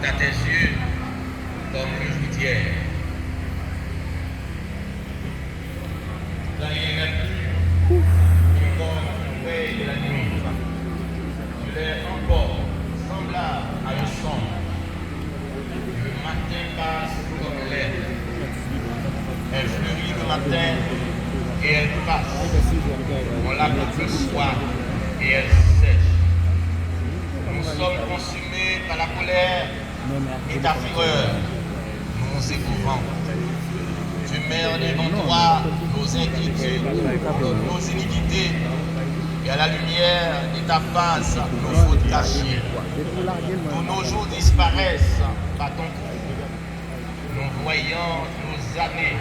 à tes yeux comme le jour d'hier. Là, il n'y a plus une bonne veille de la nuit. Tu l'es encore semblable à un son. Le matin passe comme l'air. Elle fleurit le matin et elle passe. On l'appelle le soir et elle sèche. Nous sommes consumés par la colère et ta fureur. Nous nous éprouvons. Tu mets devant toi nos inquiétudes, nos iniquités, et à la lumière de ta face, nos fautes cachées. Tous nos jours disparaissent par ton cou. Nous voyons nos années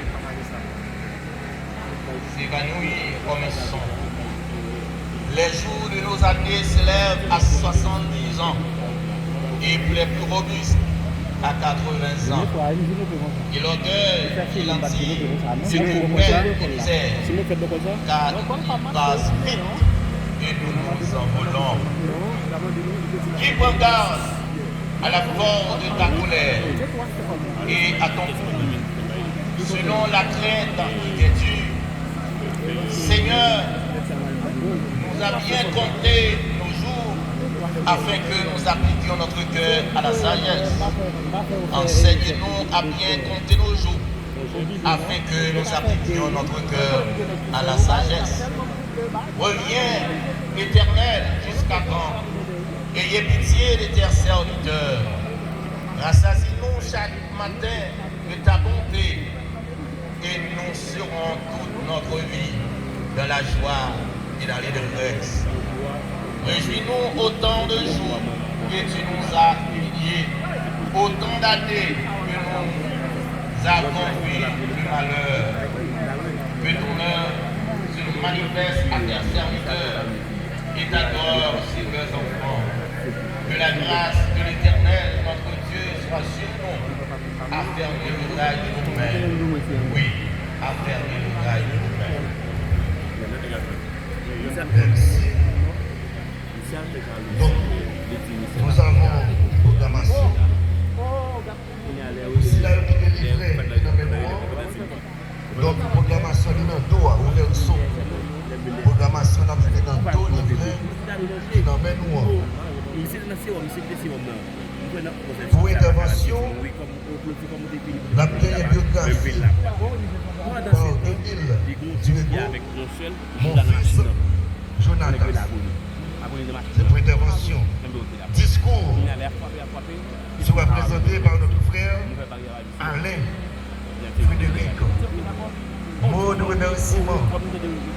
s'évanouir comme un son. Les jours de nos années s'élèvent à 70 ans et pour les plus robustes à 80 ans. Et l'orgueil et l'anti se coupèrent de misère, car il passe vite et nous nous envolons. Qui prend garde à la force de ta colère et à ton cou, selon la crainte qui t'est due. Seigneur, nous a bien compté nos jours afin que nous appliquions notre cœur à la sagesse. Enseigne-nous à bien compter nos jours afin que nous appliquions notre cœur à la sagesse. Reviens, Éternel, jusqu'à quand? Ayez pitié de tes serviteurs. Rassasie-nous chaque matin de ta bonté et nous serons toute notre vie dans la joie et dans les détresse. Réjouis-nous autant de jours que tu nous as humiliés, autant d'années que nous avons vu le malheur. Que ton œuvre se nous manifeste à tes serviteurs et ta gloire sur leurs enfants. Que la grâce de l'Éternel, notre Dieu, soit sur nous. Affermir le rail de nos mains. Oui, affermir le rail de nos mains. Merci. Donc, nous avons une programmation. Si là, il est livré dans mes mots, donc, programmation est dans le dos, ouvert le son. Programmation est dans le dos, livré, et dans mes mots. Pour intervention, la première biographie par Emile Duego, mon fils Jonathan. C'est pour intervention. Discours sera présenté par notre frère Alain Frédéric. Mot de remerciement,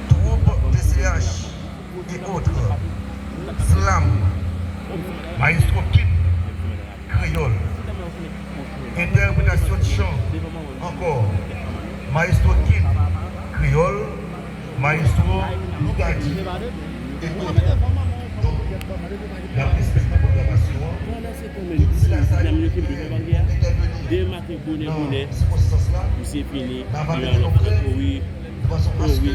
troupe TCH et autres. Slam, Maestro Kid, Créole. Interprétation de chant, encore. Maestro Kid, Créole, Maestro Lugadi et autres. Donc, la espèce de programmation, si la salle est intervenue dans ce processus-là, on va mettre nos frères de façon à ce que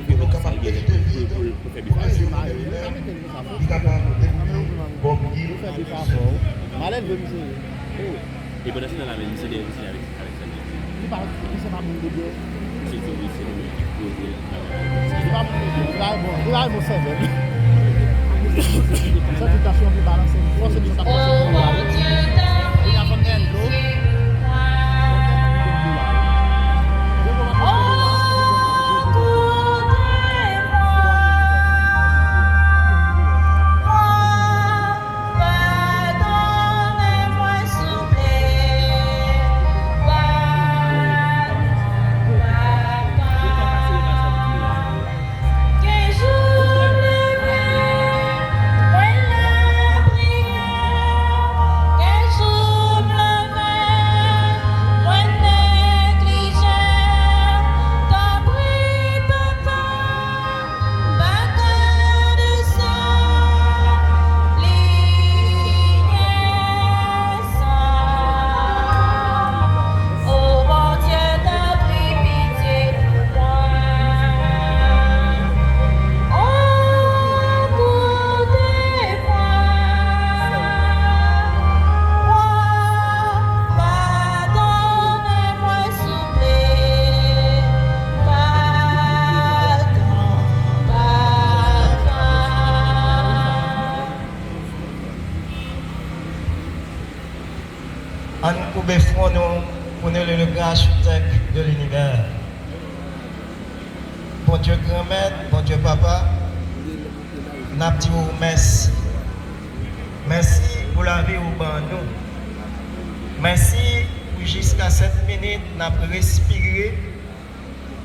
nous sommes capables d'éviter de vivre pour essayer de faire nous-mêmes, nous capables d'évoluer, bon, Malène veut me et pendant ce temps-là, c'est des avec ça. Il parle c'est pas mon Dieu. C'est Il va mon cerveau. Cette situation qui balance, c'est une situation. Il a comme un Que je en couper front nous pour nous le grand architecte de l'univers. Bon Dieu grand-mère, bon Dieu papa, n'a dit merci. Merci pour la vie au banc nous. Merci pour jusqu'à cette minute n'a respiré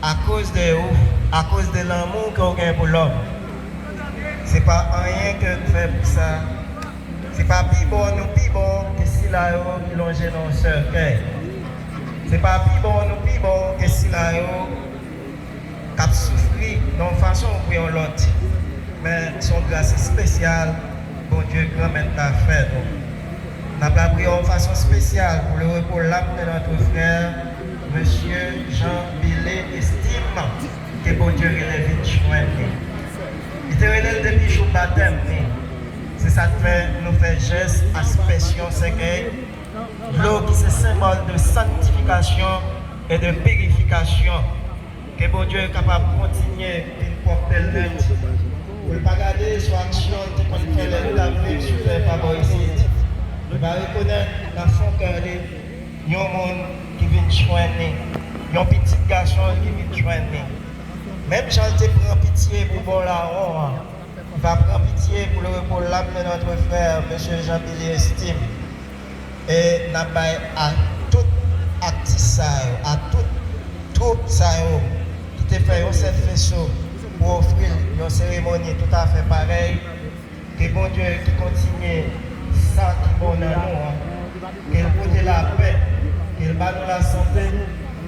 à cause de vous, à cause de l'amour qu'on a pour l'homme. C'est pas rien que nous faisons pour ça. C'est pas plus bon que si la qui longe dans le cercueil. C'est pas plus bon que si la qui a souffert d'une façon ou d'une autre. Mais son grâce spéciale, bon Dieu, grand-mère l'a fait. Nous avons prié de façon spéciale pour le repos l'âme de notre frère, M. Jean Billet estime que bon Dieu relève vite joindre. Il était relève depuis le jour baptême. C'est ça que fait, nous faisons geste, aspersion, sécueil. L'eau qui est symbole de sanctification et de purification. Que bon Dieu est capable de continuer de porter le net. Pour ne pas garder sur action qu'on fait la vie sur les favorisés. Il va reconnaître dans son cœur il y a un monde qui vient joindre, il y a un petit garçon qui vient joindre. Même Jean te prend pitié pour bon la honte. Il va prendre pitié pour le repos l'âme de notre frère, M. Jean-Billy Estime. Et n'a pas à tout actif, à toute troupe qui te fait un seul faisceau pour offrir une cérémonie tout à fait pareille. Que bon Dieu qui continue ça qui est bon dans nous, qu'il porte la paix, qu'il bat nous la santé,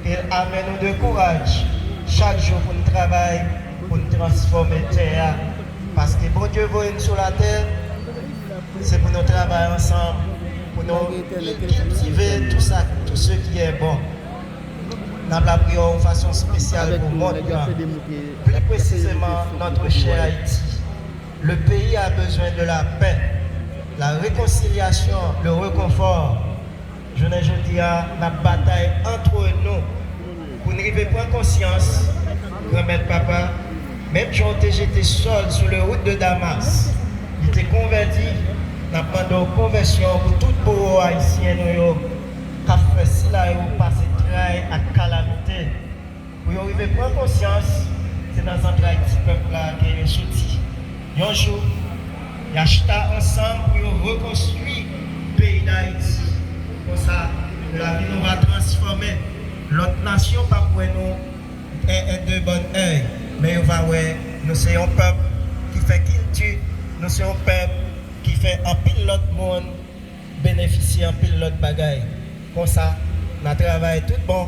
qu'il amène nous de courage chaque jour pour nous travailler, pour nous transformer la terre. Parce que bon Dieu veut sur la terre, c'est pour nous travailler ensemble, pour nous cultiver tout ça, tout ce qui est bon. Nous avons pris de façon spéciale pour moi, plus précisément notre cher Haïti. Le pays a besoin de la paix, la réconciliation, le réconfort. Je ne dis à la bataille entre nous pour ne pas prendre conscience, grand-mère papa, même quand j'étais seul sur la route de Damas, il était converti dans la conversion pour tout le beau haïtien qui a fait cela et passé travail à calamité. Pour y arriver à prendre conscience, c'est dans un travail petit peuple là qui est sorti. Un jour, il a acheté ensemble pour reconstruire le pays d'Haïti. Comme ça, la vie nous va transformer. L'autre nation, pas pour nous, est de bon œil. Mais on va voir, nous sommes un peuple qui fait culture, nous sommes un peuple qui fait un pile l'autre monde, bénéficier un pile l'autre bagaille. Comme ça, nous travaillons tout bon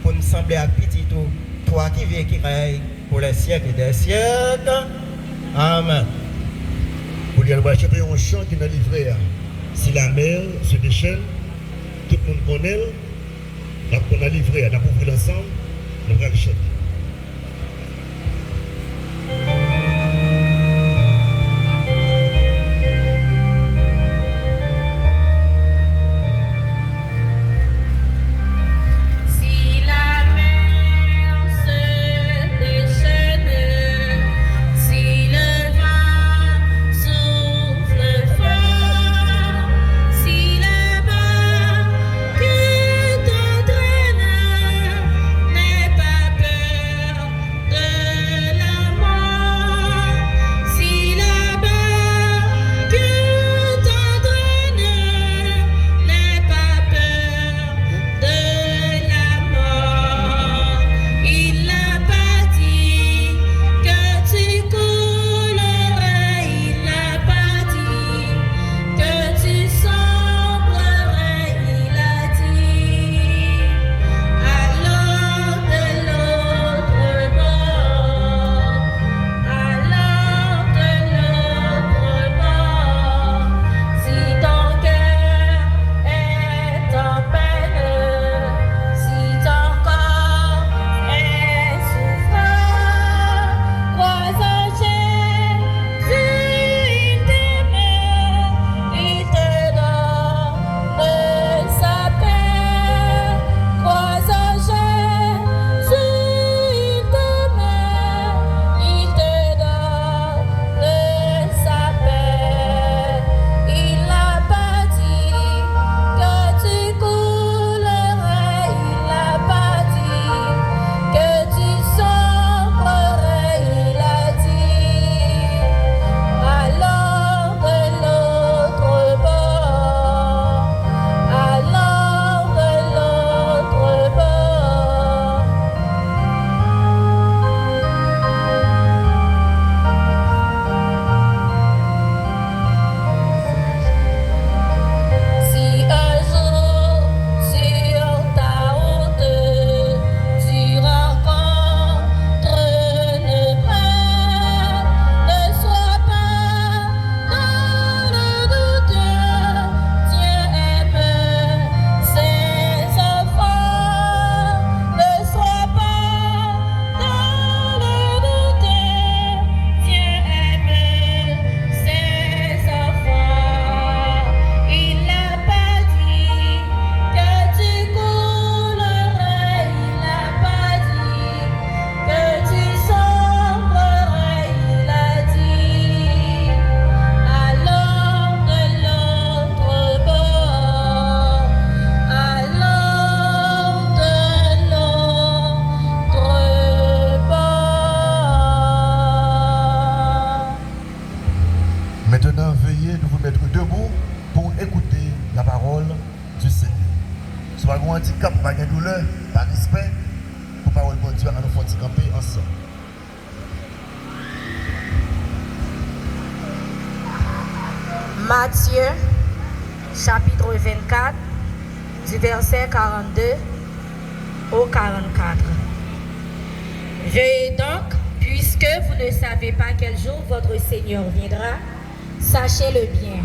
pour nous sembler à petit tout, toi qui viens qui règne pour les siècles et des siècles. Amen. Pour dire, on va chanter un chant qui est livré. Si la mer se déchaîne, tout le monde connaît, on a livré, on a ouvert l'ensemble, on va le chanter. N'est pas peur. Soit un handicap, pas de douleur, pas de respect, pour parole de Dieu, à nous faire camper ensemble. Matthieu, chapitre 24, du verset 42 au 44. Veuillez donc, puisque vous ne savez pas quel jour votre Seigneur viendra, sachez-le bien.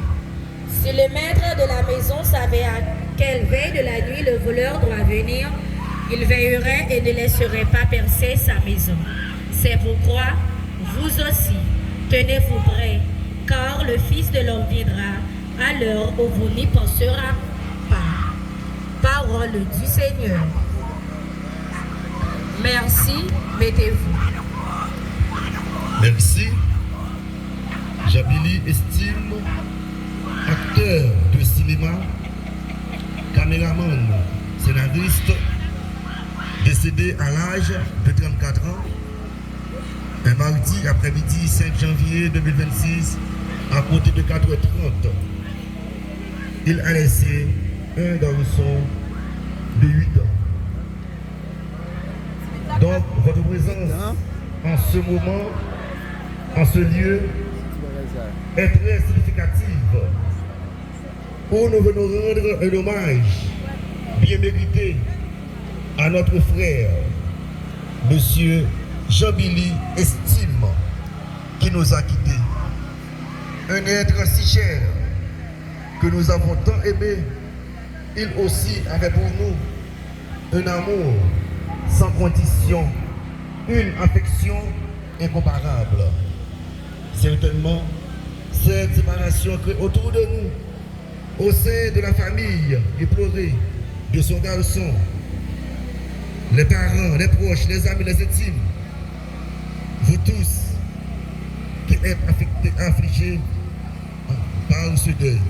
Si le maître de la maison savait à quelle veille de la nuit le voleur doit venir, il veillerait et ne laisserait pas percer sa maison. C'est pourquoi, vous aussi, tenez-vous prêts, car le Fils de l'homme viendra à l'heure où vous n'y penserez pas. Parole du Seigneur. Merci, mettez-vous. Merci. Jabili estime, acteur de cinéma, caméraman, scénariste, décédé à l'âge de 34 ans, un mardi après-midi 5 janvier 2026, à côté de 4h30. Il a laissé un garçon de 8 ans. Donc, votre présence en ce moment, en ce lieu, est très significative, où nous venons rendre un hommage bien mérité à notre frère, Monsieur Jean-Billy Estime, qui nous a quittés. Un être si cher que nous avons tant aimé, il aussi avait pour nous un amour sans condition, une affection incomparable. Certainement, cette séparation crée autour de nous, au sein de la famille éplorée de son garçon, les parents, les proches, les amis, les intimes, vous tous qui êtes affligés par ce deuil.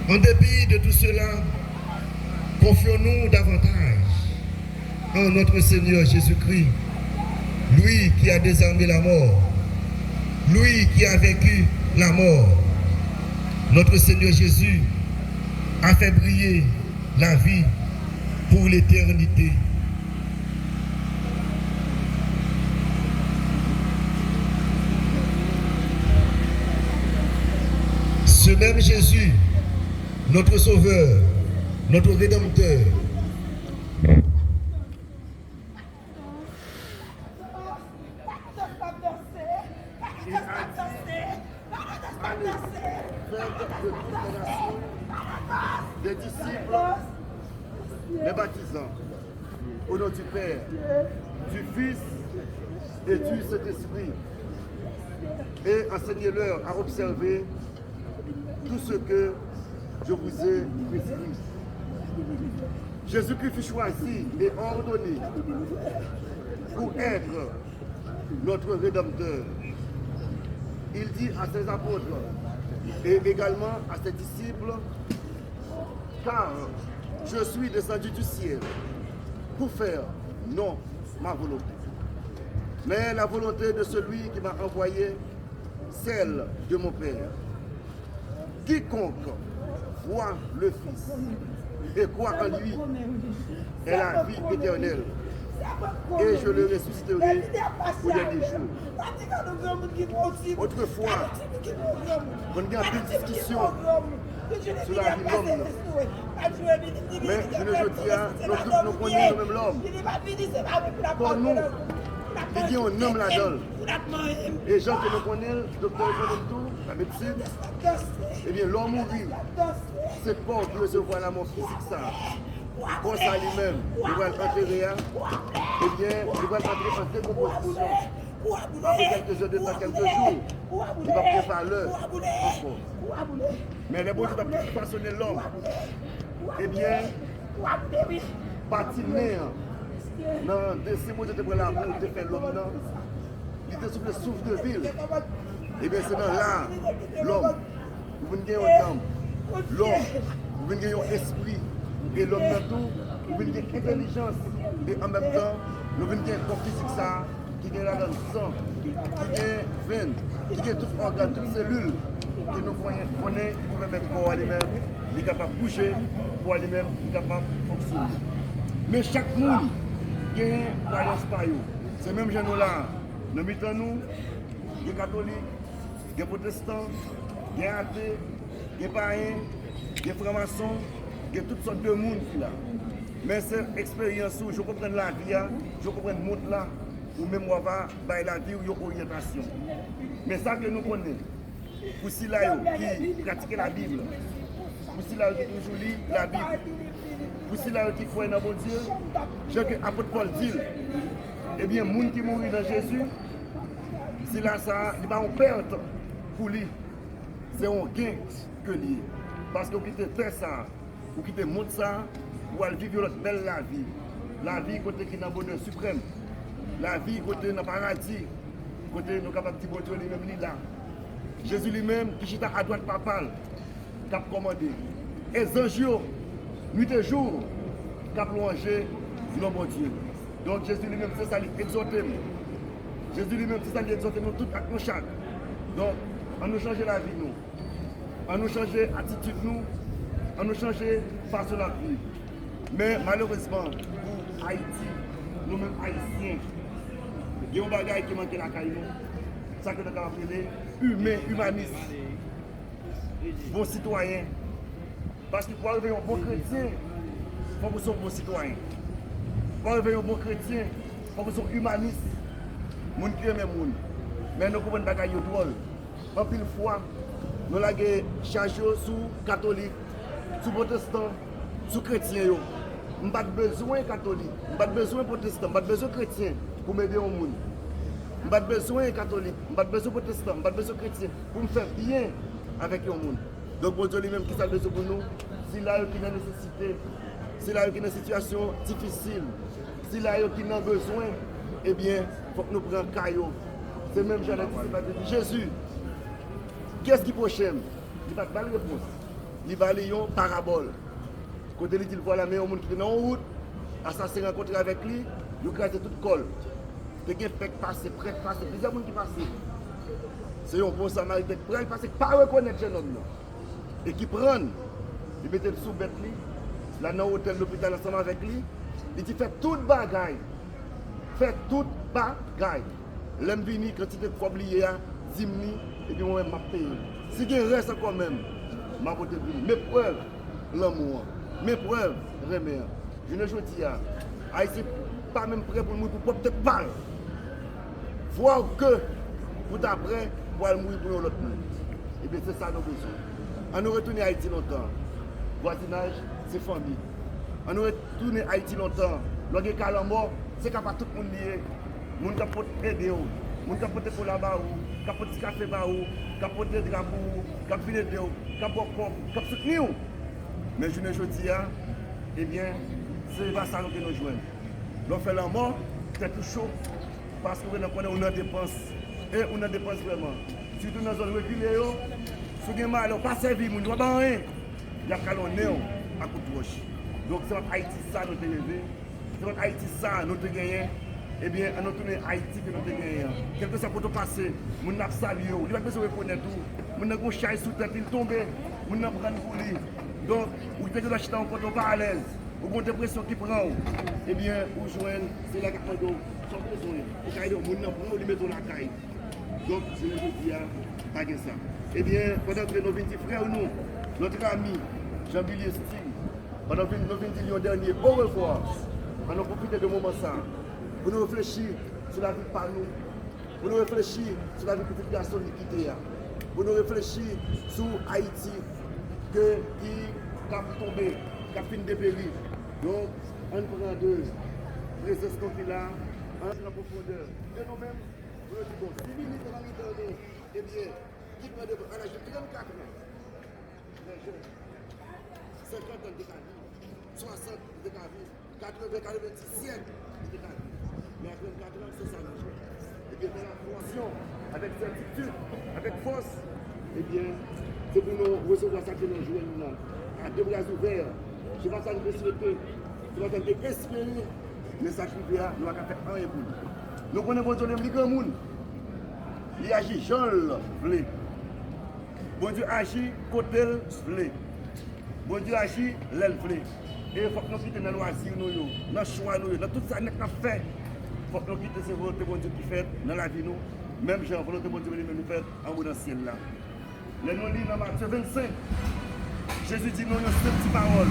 En dépit de tout cela, confions-nous davantage en notre Seigneur Jésus-Christ, lui qui a désarmé la mort, lui qui a vaincu la mort. Notre Seigneur Jésus a fait briller la vie pour l'éternité. Ce même Jésus, notre Sauveur, notre Rédempteur, des disciples, les baptisants, au nom du Père, du Fils et du Saint-Esprit, et enseignez-leur à observer tout ce que je vous ai prescrit. Jésus-Christ fut choisi et ordonné pour être notre Rédempteur. Il dit à ses apôtres et également à ses disciples, car je suis descendu du ciel pour faire non ma volonté, mais la volonté de celui qui m'a envoyé, celle de mon Père. Quiconque voit le Fils et croit en lui est la vie éternelle, et je le ressusciterai au dernier jour. Autrefois, on a eu une discussion sur la vie de l'homme. Mais je ne veux dire, nous connaissons même l'homme. Pour nous, il y a un homme là-dedans. Et gens que nous connaissons, le docteur tout, la médecine, eh bien l'homme mourit. C'est bon de recevoir la mort physique ça. Pour ça lui-même, il va l'enterrer, eh bien, il va l'entrer en décomposition. Après quelques heures de temps, quelques jours, il va préparer l'heure encore. Mais les bons va façonner l'homme. Eh bien, patiner dans des mots de l'amour de faire l'homme, il était sous le souffle de ville. Eh bien, c'est dans là, l'homme, vous venez un temps, l'homme, vous venez un esprit, et l'homme dans tout, vous venez une intelligence, et en même temps, nous venons un corps physique ça, qui est là dans le sang, qui est veine, qui est tout organe, toutes cellules, que nous connaissons, qui pourraient mettre corps à lui-même, il est capable de bouger pour lui-même, il est capable de fonctionner. Mais chaque monde qui a une croyance par eux. C'est même gens là, nous mettons nous, les catholiques, les protestants, les athées, les païens, les francs-maçons, il y a toutes sortes de monde qui là. Mais cette expérience, je comprends la vie, je comprends le monde là, ou même on va faire la vie ou une orientation. Mais ça que nous connaissons, pour ceux là qui pratiquent la Bible, pour ceux là qui toujours lisent la Bible, pour ceux là qui croient dans bon Dieu, je que l'apôtre Paul dit, eh bien, les gens qui mourent dans Jésus, c'est là ça, il va en perte pour lui. C'est un gain que lui. Parce que vous quittez faire ça, vous quittez le monde ça, vous allez vivre notre belle la vie. La vie côté qui est dans le bonheur suprême. La vie côté dans le paradis. Côté nous capables de dire lui-même là. Jésus lui-même qui est à droite papale, qui a commandé. Et les anges, nuit et jour, qui a plongé dans mon Dieu. Donc Jésus lui-même, c'est ça, il exhorte. Jésus lui-même, c'est ça, il exhorte nous tous avec nous chaque. Donc, on nous change la vie, nous. On nous change l'attitude, nous. On nous change façon de vie. Mais malheureusement, pour Haïti, nous-mêmes Haïtiens, il y a un bagage qui manque la caille, ça que nous avons appelé humain, humaniste, bon citoyen. Parce que pour arriver un bon chrétien, il faut que vous soyez un bon citoyen. Pour arriver un bon chrétien, il faut que vous soyez humaniste. Moun qui aime moun. Mais nous comprenons bagage drôle. En pile fois, nous avons chargé sur catholique, sur protestant, sur chrétien. Nous n'avons pas besoin de catholique, nous n'avons pas besoin de protestant, nous n'avons pas besoin de chrétien pour m'aider au monde. Nous n'avons pas besoin de catholique, nous n'avons pas besoin de protestant, nous n'avons pas besoin de chrétien pour me faire bien avec le monde. Donc, bon Dieu lui-même qui s'est besoin pour nous, s'il y a une nécessité, s'il y a une situation difficile, s'il y a qui a besoin, eh bien, il faut que nous prenions caillou. C'est même Jean dit Jésus, qu'est-ce qui prochain? Il va pas de réponse. Il va aller une parabole. Quand il dit voilà, mais au monde qui est dans la route, assassin rencontré avec lui, il a crasé tout le col. Il y a des passer, prêt passer, plusieurs personnes qui passent. C'est un bon samaritain qui prend, parce qu'il ne pas reconnaître ce homme. Et qui prend, il met le sous bête, là dans l'hôtel, l'hôpital ensemble avec lui, il dit fait toute bagaille. Fait toute bagaille. L'homme vini, quand il était oublié, Zimni, et puis moi-même, je paye. Si il reste encore même, je vais voter pour lui. Mes preuves, l'amour. Mes preuves, remède. Je ne dis pas, Haïti n'est pas même prêt pour mourir pour peut-être parler. Voir que, pour après, pour mourir pour l'autre monde. Et bien c'est ça nos besoins. On nous retourne à Haïti longtemps. Voisinage, c'est famille. On nous retourne à Haïti longtemps. Lorsqu'il y a un mort, c'est capable tout le monde lié. Les gens qui aider, les gens qui pour là-bas, qui portent café là-bas, qui portent des drapeaux, qui filent des gens, qui portent qui soutenir. Mais je ne dis pas, eh bien, c'est pas ça que nous jouons. L'on fait la mort, c'est tout chaud, parce que nous avons dépense. Et on a dépense vraiment. Surtout dans les zones reculées, si vous avez mal, on ne pas servir, on ne doit pas rien. Il y a un néon à coup de roche. Donc c'est notre Haïti ça nous avons élevé. C'est notre Haïti ça nous avons gagné. Eh bien, on a tourné Haïti que nous avons gagné. Quelque chose pour passer, on a salué, on n'a pas besoin de reconnaître tout. On a un chai sous tête, il tombe, on a pris pour lui. Donc, vous devez acheter un compte pas à l'aise. Vous avez une dépression qui prend. Eh bien, vous jouez, c'est là qu'on a sans besoin. Vous avez un monde pour nous mettre dans la caille. Donc, je ne dis pas ça. Eh bien, pendant que nos 20 frères, nous, notre ami Jean-Billy Stine, pendant que nos 20 millions derniers, au revoir. On a profité de moment ça. Pour nous réfléchir sur la vie par nous. Pour nous réfléchir sur la vie petite garçon qui était là. Pour nous réfléchir sur Haïti, qui a tombé, qui a fini de périr. Donc, on prend deux présence qu'on là, en la profondeur. Et nous-mêmes, nous disons, bon, 10 minutes avant de nous, eh bien, qui prend à l'âge de 34 ans, les jeunes, 50 ans de ta vie, 60 de ta vie, 80, 90 siècles de ta vie. Mais à 34 ans, c'est ça le jeu. Et bien, dans la formation, avec certitude, avec force, eh bien, c'est pour nous recevoir ça que nous jouons maintenant. À deux bras ouverts, je vais s'en respecter, je vais s'en espérer, mais ça qui vient, nous allons faire un et pour nous. Nous connaissons bon Dieu, le grand monde. Il agit, Jean le voulait. Bon Dieu agit, côté le voulait. Bon Dieu agit, l'aile plaît. Et il faut que nous quittions dans le loisir, dans le choix, dans tout ça que nous fait. Il faut que nous quittions cette volonté bon Dieu qui fait dans la vie. Même j'ai volonté bon Dieu qui nous fait en haut dans le ciel. Là. Les nous lisons dans Matthieu 25. Jésus dit nous une seule petite parole.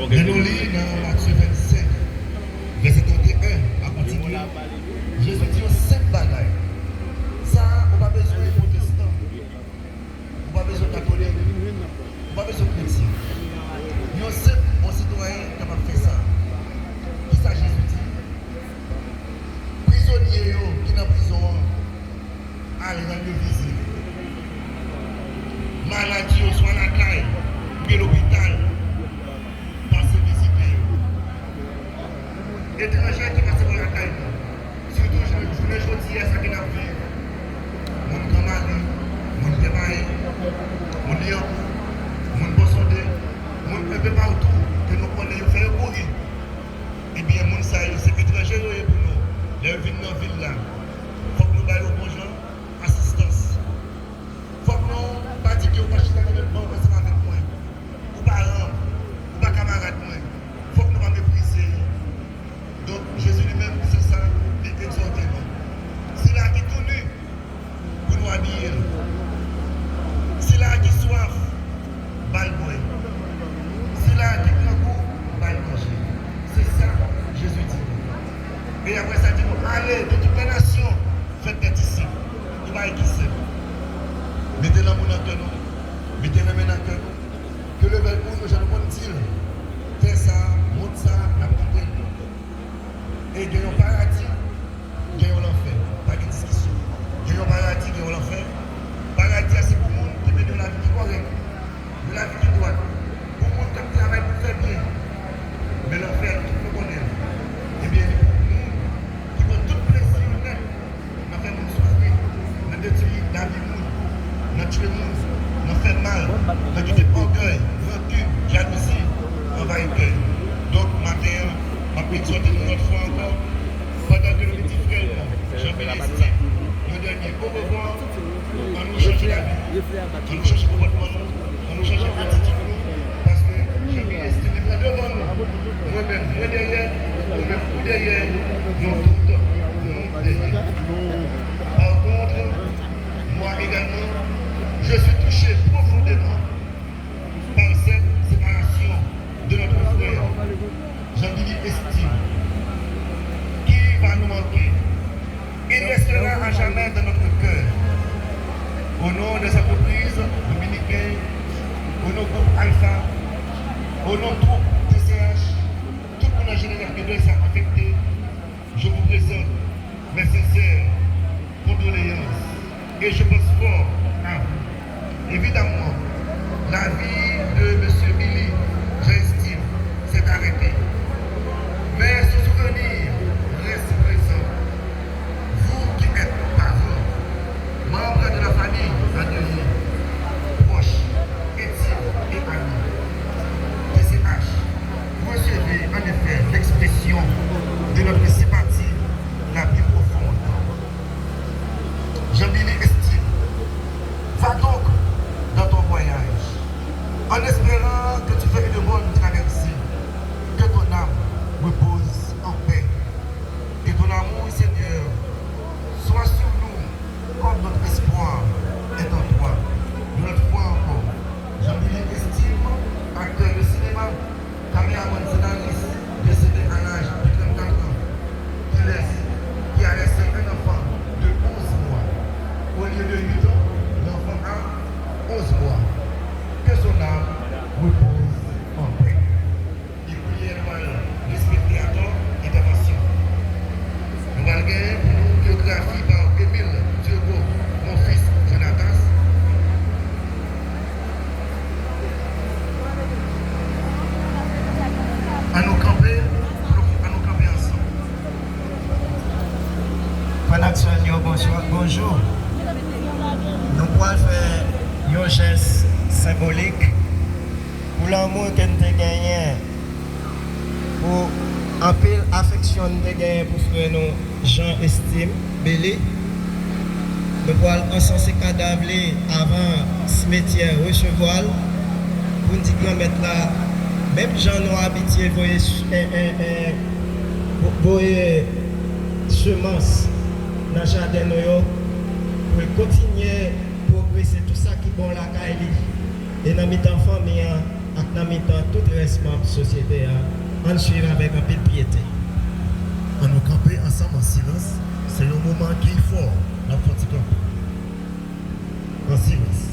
Mais nous lisons dans Matthieu 25, verset 31 à continuer. Jésus dit aux 5 bagailles. Ça, on n'a pas besoin de protestants, on n'a pas besoin de catholiques, on n'a pas besoin de chrétiens. Nous sommes un citoyen qui a fait ça. Qui ça Jésus dit? Prisonniers qui sont en prison, allez dans le visite. Maladie, soit la caille, ou l'hôpital. Étrangers qui passent par la caille, surtout je ne dis à ça qui n'a vu. Mon grand-mari, mon père, mon lion, mon bossondé, mon peu partout, que nous connaissons faire courir. Eh bien, mon ça, c'est étranger pour nous. Les villes dans la ville là. Il faut que nous baillons aux gens assistance. Il faut que nous ne pas dire que nous ne pouvons pas bon ensemble avec moi. Ou parents, ou pas camarades moi. Il faut que nous ne pas mépriser. Donc Jésus lui-même, c'est ça, il exhorte nous. C'est là qui tout nu pour nous habiller. C'est là qui soif, balle boire. C'est là qui prend goût, balle manger. C'est ça, Jésus dit. Et après ça, il dit allez de toutes les nations, faites des disciples. Il va qui mettez l'amour dans le cœur, mettez la main dans le cœur. Que le bel monde, je ne peux pas dire, fais ça, monte ça, la montagne. Et gagnons paradis, gagnons l'enfer. Pas de discussion. Gagnons paradis, gagnons l'enfer. Paradis, c'est pour le monde qui mène de la vie correcte, de la vie droite. Pour le monde qui travaille pour faire bien. Mais l'enfer, tout le monde connaît. Eh bien, nous, qui avons tout plaisir, nous faisons nous souffrir, nous détruisons la vie, nous tuons le monde, nous faisons mal, nous faisons orgueil, rancune, jalousie, envahisseur. Donc, matin, ma petite une autre fois encore, pendant que le petit frère, Jean-Bélestine, le dernier, au revoir, on nous change la vie, on nous change le comportement, on nous change l'attitude, parce que Jean-Bélestine est devant nous, moi-même, moi derrière, moi-même, vous derrière, nous tous, nous derrière. Par contre, moi également, je suis touché profondément par cette séparation de notre frère. Jean-Billy estime qui va nous manquer. Il restera à jamais dans notre cœur. Au nom des entreprises dominicaines, au nom du groupe Alpha, au nom du groupe TCH, tout le monde en général qui doit être affecté, je vous présente mes sincères condoléances et je pense fort à vous. Évidemment, la vie de M. Billy, j'estime, s'est arrêtée. Mais ce souvenir reste présent. Vous qui êtes parents, membres de la famille endeuillée, proches, intimes et amis, TCH, vous recevez en effet l'expression Connexion, bonsoir, bonjour. Nous pouvons faire un geste symbolique pour l'amour que nous avons gagné, pour un peu l'affection que nous avons gagné pour frère nous, Jean Estime, Bélé. Nous pouvons encenser le cadavre avant ce cimetière recevoir pour nous dire que mettre là, même gens nous habitués, voyez semences dans le jardin pour continuer à progresser tout ça qui est bon la Kaili et dans mi-temps famille et dans mi-temps tout le reste de la société on suit avec un peu de piété. On nous camper ensemble en silence, c'est le moment qui est fort dans le petit camp. En silence.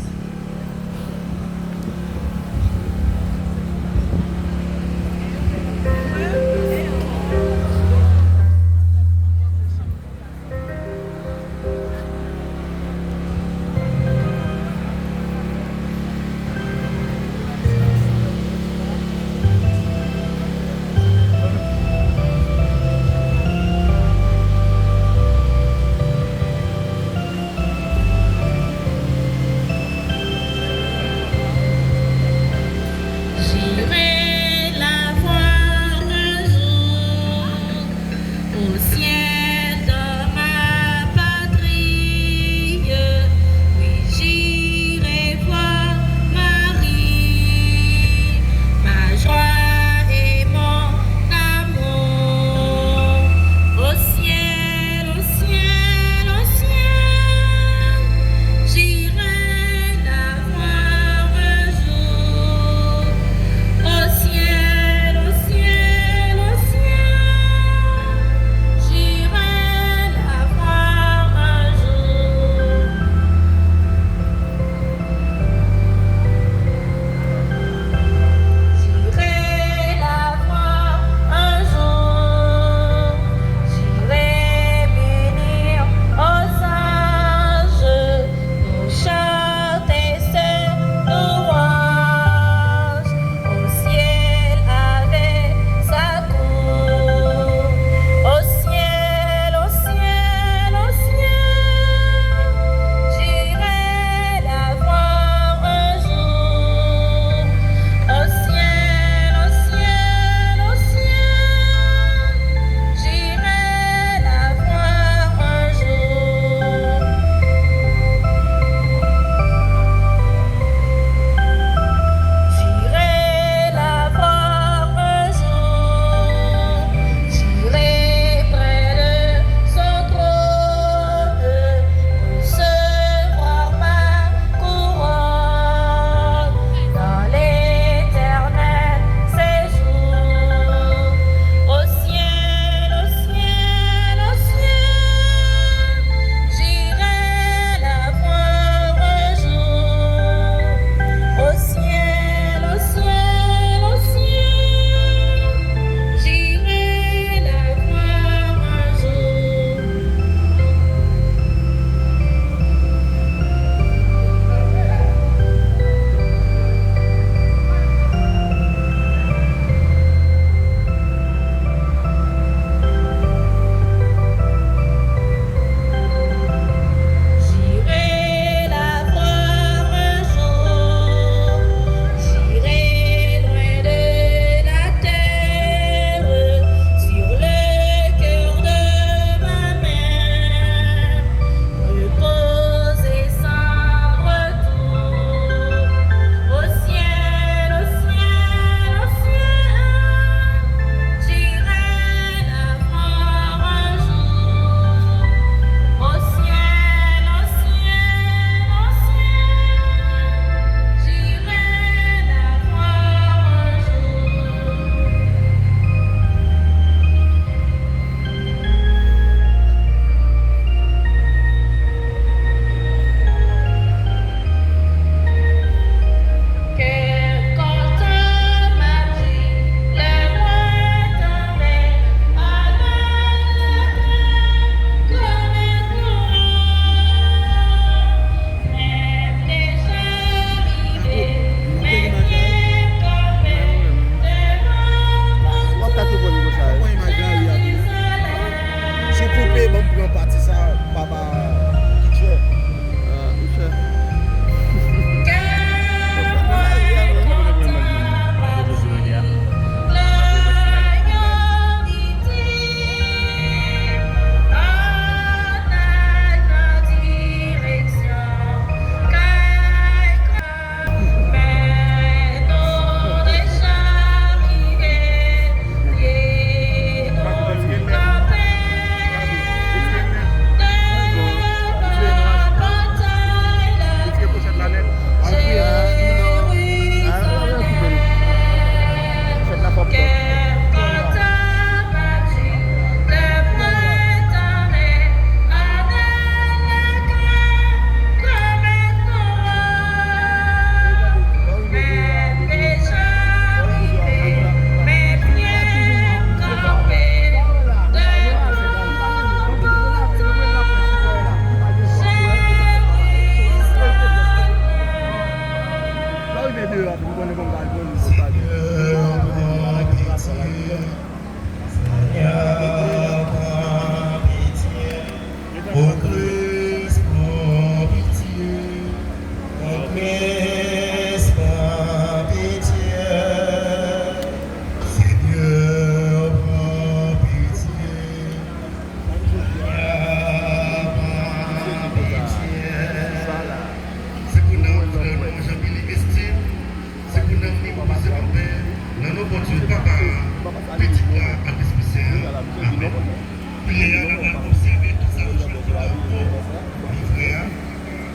Hier, on a observé tout ça aujourd'hui pour livrer.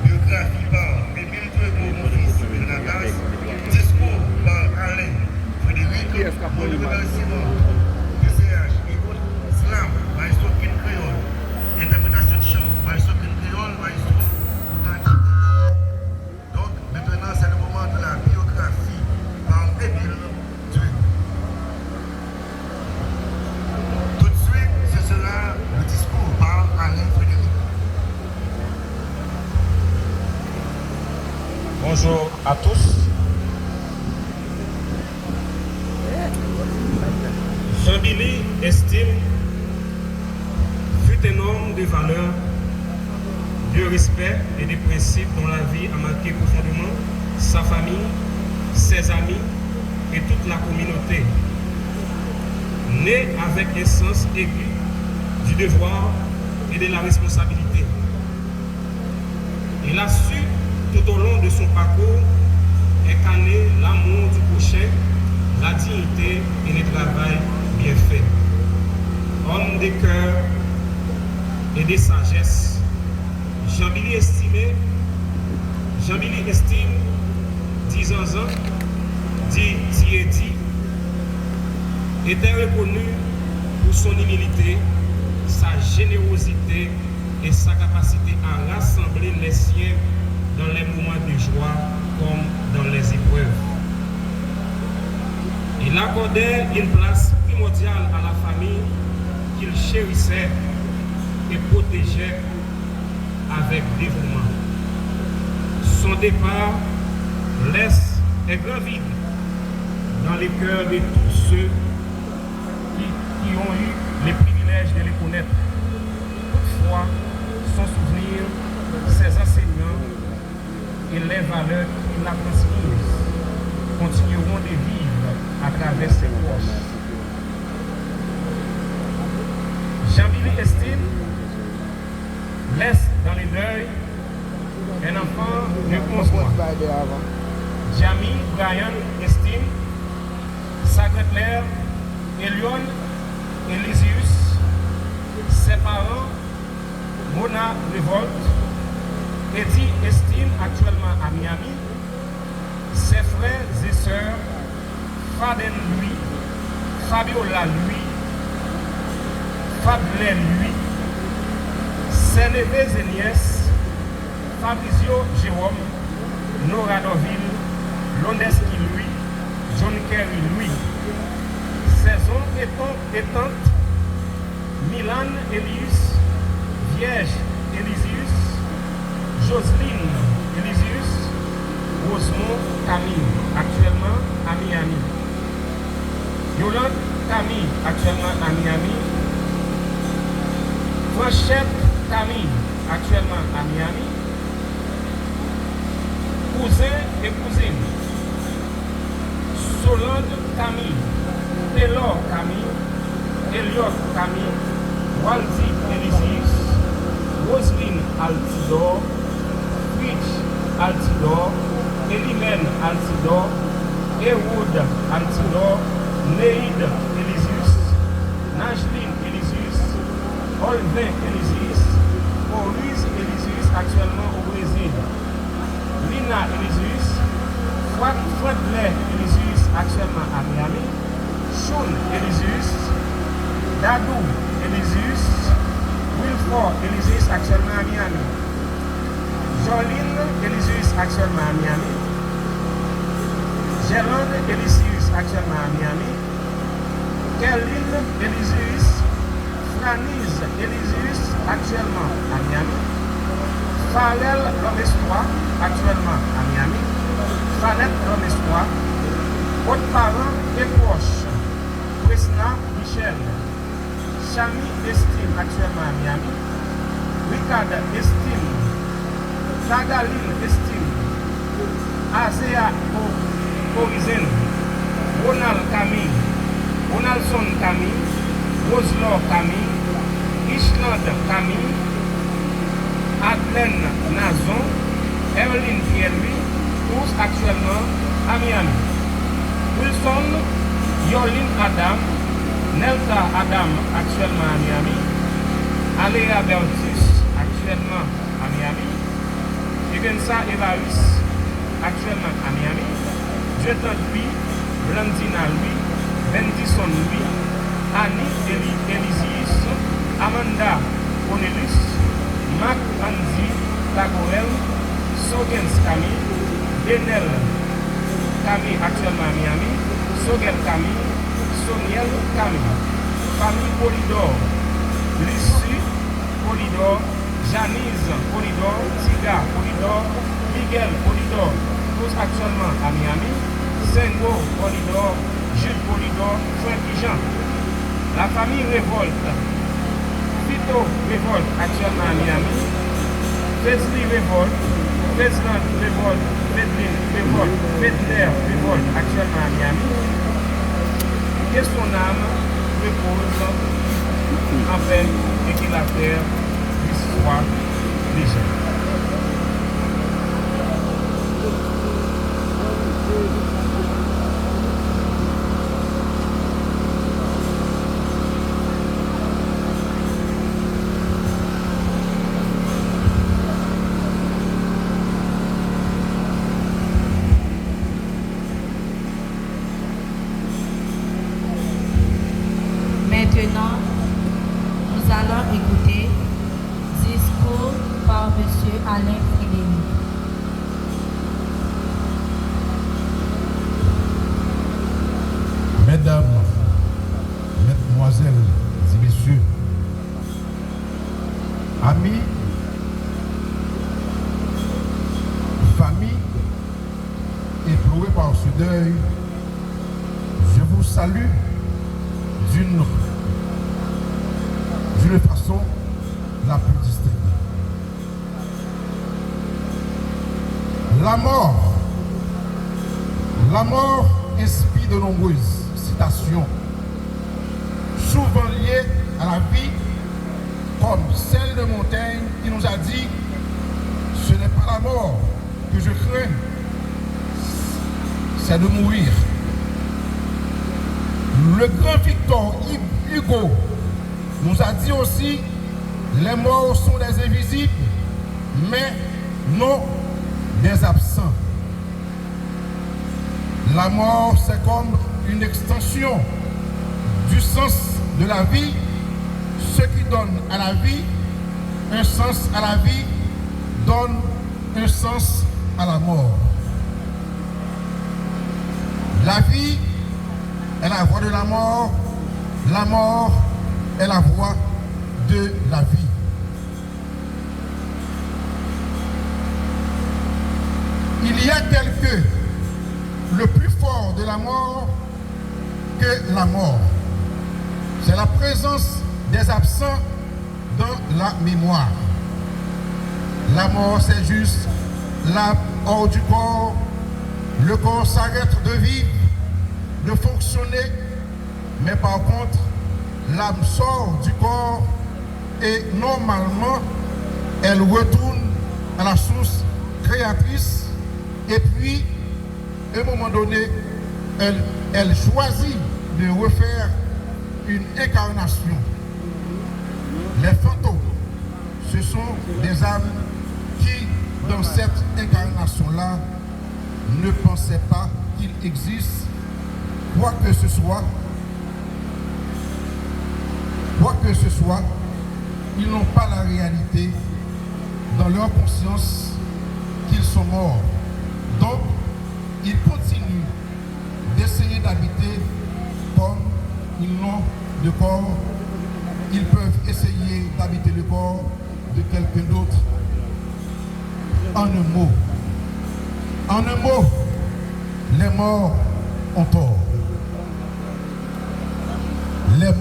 Biographie par Émile Trudeau, mon fils, Jonathan. Discours par Alain Frédéric. Mon remerciement de CH. Slam, maestro Kin Créole. Interprétation de chant, maestro Kin Créole, maestro Tati. Donc, maintenant, c'est le moment de la biographie par Émile Trudeau. Tout de suite, ce sera le discours par Alain Frédéric. Bonjour à tous. Jean-Billy estime fut un homme de valeur, de respect et de principes dont la vie a marqué profondément sa famille, ses amis et toute la communauté. Né avec un sens aigu du devoir et de la responsabilité. Il a su tout au long de son parcours incarner l'amour du prochain, la dignité et le travail bien fait. Homme de cœur et de sagesse, Jean-Billy estime 10 ans, dit Thierry, était reconnu pour son humilité, sa générosité et sa capacité à rassembler les siens dans les moments de joie comme dans les épreuves. Il accordait une place primordiale à la famille qu'il chérissait et protégeait avec dévouement. Son départ laisse un grand vide dans les cœurs de tous ceux qui ont eu les privilèges de le connaître. Toutefois, son souvenir, ses enseignants et les valeurs qu'il a transmises continueront de vivre à travers ses proches. Jean-Billy estime laisse dans les deuils un enfant de 11 mois. Jamie Brian estime sa grand-mère Elion Elysius, ses parents Mona Revolt, Eddie estime actuellement à Miami, ses frères et sœurs Faden lui, Fabiola lui, Fablen lui, ses neveux et nièces Fabrizio Jérôme, Nora Dorville, Londeski lui, John Kerry lui, ses oncles et tantes Milan Elius, Vierge Elysius, Jocelyne Elysius, Rosemont Camille, actuellement à Miami. Yolande Camille, actuellement à Miami. Franchette Camille, actuellement à Miami. Cousin et cousine. Solange Camille, Taylor Camille, Elliot Camille, Waldi Elysius, Roselyne Altidor, Fritz Altidor, Elimène Altidor, Ewood Altidor, Neide Elysius, Najline Elysius, Olvin Elysius, Maurice Elysius actuellement au Brésil, Lina Elysius, Fredley Elysius actuellement à Miami, Sean Elysius, Dadou Elysius, Wilford Elysius actuellement à Miami, Jolene Elysius actuellement à Miami, Gérald Elysius actuellement à Miami, Kelly Elysius, Franise Elysius actuellement à Miami, Pharrell Lomestrois actuellement à Miami, Fanette Lomestrois, autres parents et proches, Presna Michel, Chami Estime actuellement à Miami, Ricard Estime, Tagaline Estime, Azea Orizen, Ronald Camille, Ronaldson Camille, Roselor Camille, Ishland Camille, Adlen Nazon, Evelyn Pierre-Louis, tous actuellement à Miami. Wilson Yolin Adam, Nelta Adam actuellement à Miami, Valéa Bertus, actuellement à Miami. Ebensa Evaris, actuellement à Miami. Jetan Louis, Blandina Louis, Bendison Louis, Annie Elisius, Amanda Cornelius, Marc Andy Tagorel, Sogens Camille, Denel Camille actuellement à Miami, Sogel Camille, Soniel Camille, famille Polydor, Lissu Polydor, Janice Polydor, Tiga Polydor, Miguel Polydor, tous actuellement à Miami, Sengo Polydor, Jules Polydor, Frankie Jean. La famille Révolte, Fito Révolte actuellement à Miami, Fesli Révolte, Fesland Révolte, Fedlin Révolte, Fedler Révolte actuellement à Miami. Que son âme repose en paix et que la terre lui soit légère. Maintenant, nous allons écouter discours par M. Alain Frédéric. Mesdames, Mesdemoiselles et Messieurs, amis, famille, éprouvés par ce deuil, je vous salue d'une façon la plus distincte. La mort inspire de nombreuses citations, souvent liées à la vie, comme celle de Montaigne qui nous a dit « Ce n'est pas la mort que je crains, c'est de mourir ». Le grand Victor Hugo nous a dit aussi « Les morts sont des invisibles, mais non des absents ». La mort, c'est comme une extension du sens de la vie. Ce qui donne à la vie un sens à la vie donne un sens à la mort. La vie est la voie de la mort est la voie de la vie. Il y a quelque le plus fort de la mort que la mort. C'est la présence des absents dans la mémoire. La mort, c'est juste l'âme hors du corps. Le corps s'arrête de vivre, de fonctionner, mais par contre, l'âme sort du corps et normalement, elle retourne à la source créatrice et puis, à un moment donné, elle choisit de refaire une incarnation. Les fantômes, ce sont des âmes qui, dans cette incarnation-là, ne pensaient pas qu'il existe quoi que ce soit, ils n'ont pas la réalité dans leur conscience qu'ils sont morts. Donc, ils continuent d'essayer d'habiter comme ils n'ont de corps. Ils peuvent essayer d'habiter le corps de quelqu'un d'autre. En un mot, les morts ont tort. Les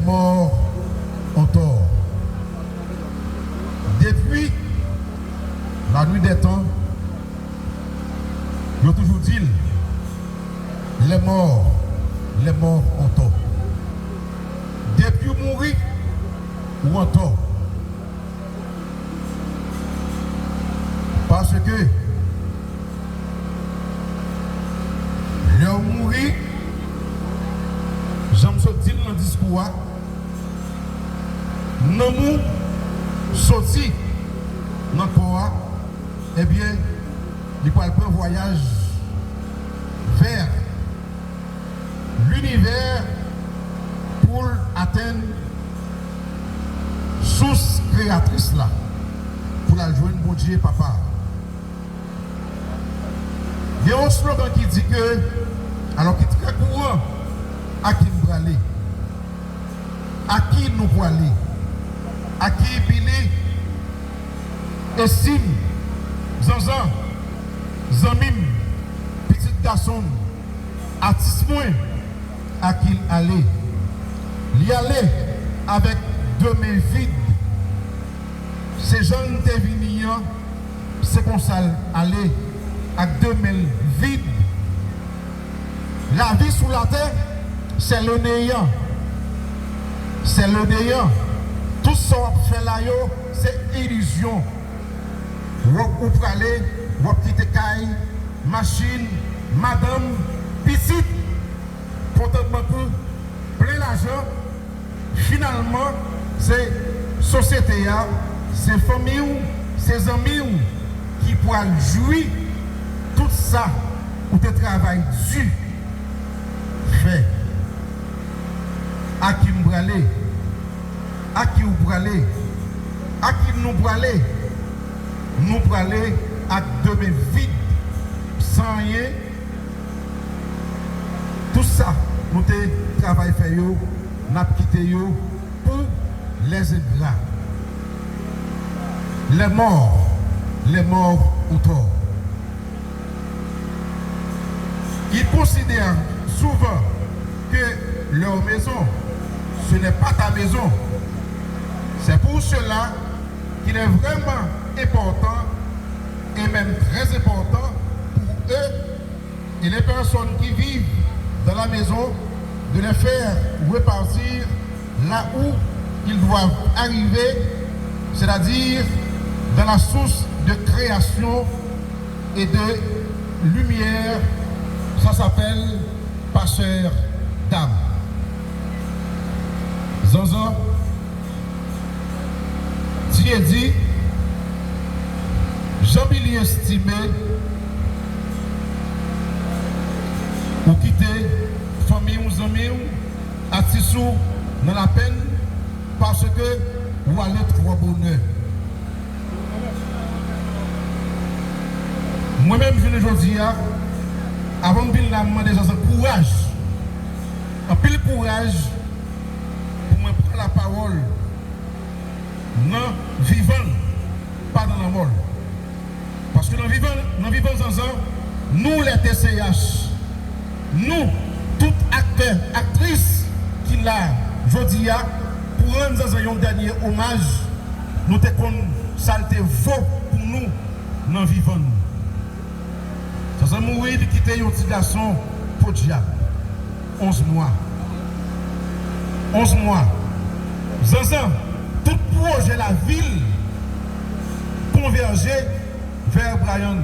morts ont tort. Depuis la nuit des temps, je toujours dit, les morts ont tort. Depuis mourir, ou en tort. Parce que leur mourir, j'aime ce dire dans le discours, nous sorti dans le corps, eh bien, il peut prendre un voyage vers l'univers pour atteindre source créatrice là, pour la joindre bon Dieu papa. Il y a un slogan qui dit que, alors qui est très courant, à qui nous aller, à qui nous pour aller, à qui Billy estime, Zanzan, Zamim, petit garçon, artiste moins, à qui il allait. Il allait avec deux mains vides. Ces jeunes déviniants, c'est comme ça, aller avec deux mains vides. La vie sous la terre, c'est le néant. C'est le néant. Tout ça fait là, c'est illusion. Ou pour aller, ou quitter caille, machine, madame, petite, pourtant plein d'argent. Finalement, c'est société, c'est famille, c'est amis qui pourraient jouir tout ça ou de travail dur fait. À qui nous aller, à qui vous brûlez, à qui nous brûlez, nous brûler à demain vide, sans rien. Tout ça, nous travail fait, nous avons quitté pour les ingrats. Les morts ou tort. Ils considèrent souvent que leur maison, ce n'est pas ta maison. C'est pour cela qu'il est vraiment important et même très important pour eux et les personnes qui vivent dans la maison de les faire repartir là où ils doivent arriver, c'est-à-dire dans la source de création et de lumière. Ça s'appelle passeur d'âme. Zanzan, tu es dit, Jean-Billy estimé ou quitter famille ou amis ou artistes dans la peine parce que vous allez trop bonheur. Moi-même, je ne dis pas, avant de la demander courage, un pile courage pour me prendre la parole, non vivant, pas dans la mort. Parce que dans vivant nous les TCH, nous, tout acteur, actrice qui l'a, je dis, pour rendre un dernier hommage, nous te saleté vaut pour nous, non vivant nous. Ça a mourir de quitter un petit garçon pour diable. 11 mois. 11 mois. Zanzan, tout projet la ville converger vers Brian.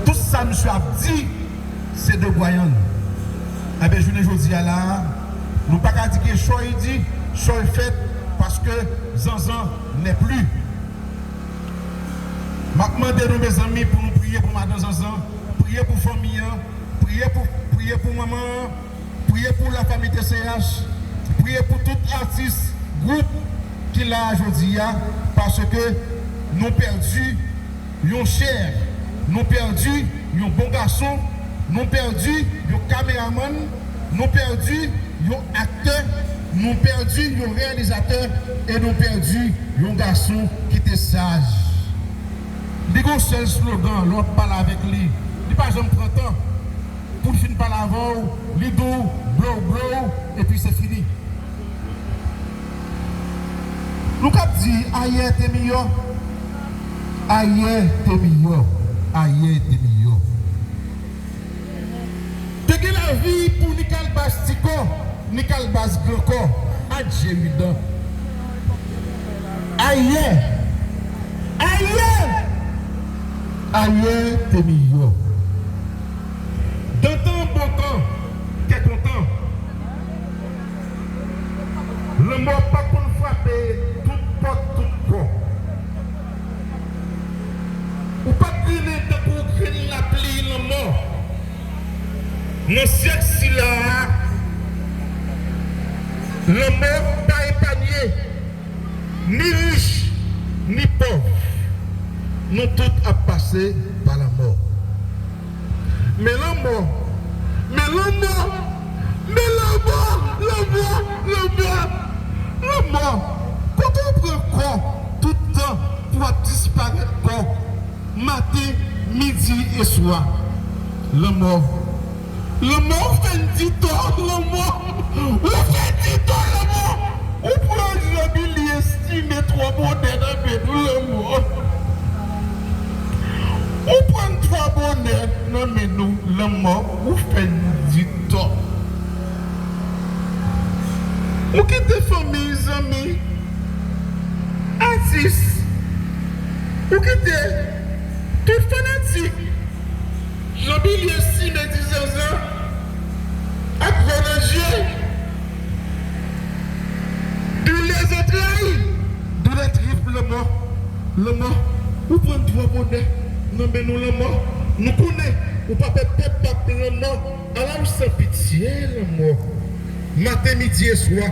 Tout ça, monsieur a dit, c'est de Brian. Eh bien, je ne dis là, nous ne pouvons pas dire que choix il dit, choix fait parce que Zanzan n'est plus. Je demande à mes amis pour nous prier pour Madame Zanzan, prier pour la famille, prier pour maman, prier pour la famille TCH, prier pour tout artiste, groupe qui l'a aujourd'hui, parce que nous perdu un cher, nous perdu un bon garçon, nous perdu un caméraman, nous perdu un acteur, nous perdu un réalisateur et nous perdu un garçon qui était sage. Il y a un seul slogan, l'autre parle avec lui. Il n'y a pas jamais prend temps. Pour finir par l'avant, il dit blow, et puis c'est fini. Nous avons dit, aïe, t'es meilleur. Aïe, t'es meilleur. Aïe, t'es meilleur. T'es la vie pour Nicole Bastico, Nicole Basgreco, adjé évident. Aïe, t'es meilleur. Dans ton bon temps, t'es content. Le mot pas qu'on frappe frapper toute porte, tout corps. Ou pas griller de pour griller la pluie, la mort. Dans ce siècle-là, le mort pas épargné, ni riche, ni pauvre. Nous tous à passer par la mort. Mais la mort, quand on prend corps tout le temps pour disparaître corps, matin, midi et soir, le mort fait 10 temps, le mort fait 10 temps, le mort. On prend le billet estimé 3 bonnets dans le mort. On prend 3 bonnets dans nous, le mort, on fait 10 temps. On quitte famille, amis, artistes, on quitte tout fanatique. Jean-Billy estime 10 ans, à prolonger, de les entrailles, de les triples le mort, vous prenez 3 bonnets, non mais nous le mort, nous connaissons, ou pas peut-être pas le mort, alors sans pitié le mort, matin, midi et soir,